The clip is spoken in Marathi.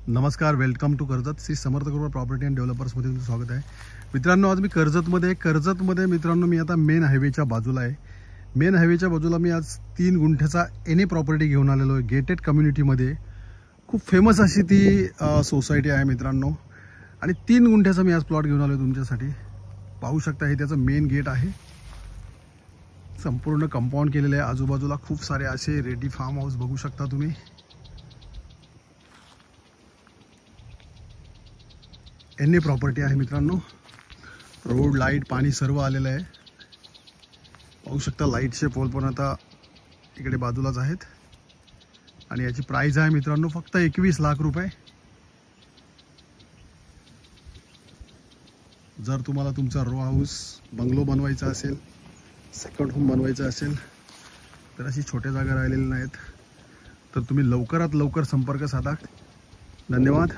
नमस्कार, वेलकम टू कर्जत. श्री समर्थ कृपा प्रॉपर्टी अँड डेव्हलपर्समध्ये तुमचं स्वागत आहे. मित्रांनो, आज मी कर्जतमध्ये मित्रांनो मी आता मेन हायवेच्या बाजूला आहे. मेन हायवेच्या बाजूला मी आज 3 गुंठ्याचा एनए प्रॉपर्टी घेऊन आलेलो आहे. गेटेड कम्युनिटीमध्ये खूप फेमस अशी ती सोसायटी आहे मित्रांनो. आणि 3 गुंठ्याचा मी आज प्लॉट घेऊन आलो तुमच्यासाठी. पाहू शकता, हे त्याचं मेन गेट आहे. संपूर्ण कंपाऊंड केलेलं आहे. आजूबाजूला खूप सारे असे रेडी फार्म हाऊस बघू शकता तुम्ही. एनए प्रॉपर्टी आहे मित्रांनो. रोड, लाईट, पाणी सर्व आलेलं आहे. पाहू शकता, लाईटचे पोल पण आता इकडे बाजूलाच आहेत. आणि याची प्राइस आहे मित्रांनो फक्त 21 लाख रुपये. जर तुम्हाला तुमचा रो हाऊस बंगलो बनवायचा असेल, सेकंड होम बनवायचा असेल, तर अशी छोट्या जागा राहिलेल्या नाहीत, तर तुम्ही लवकरात लवकर संपर्क साधा. धन्यवाद.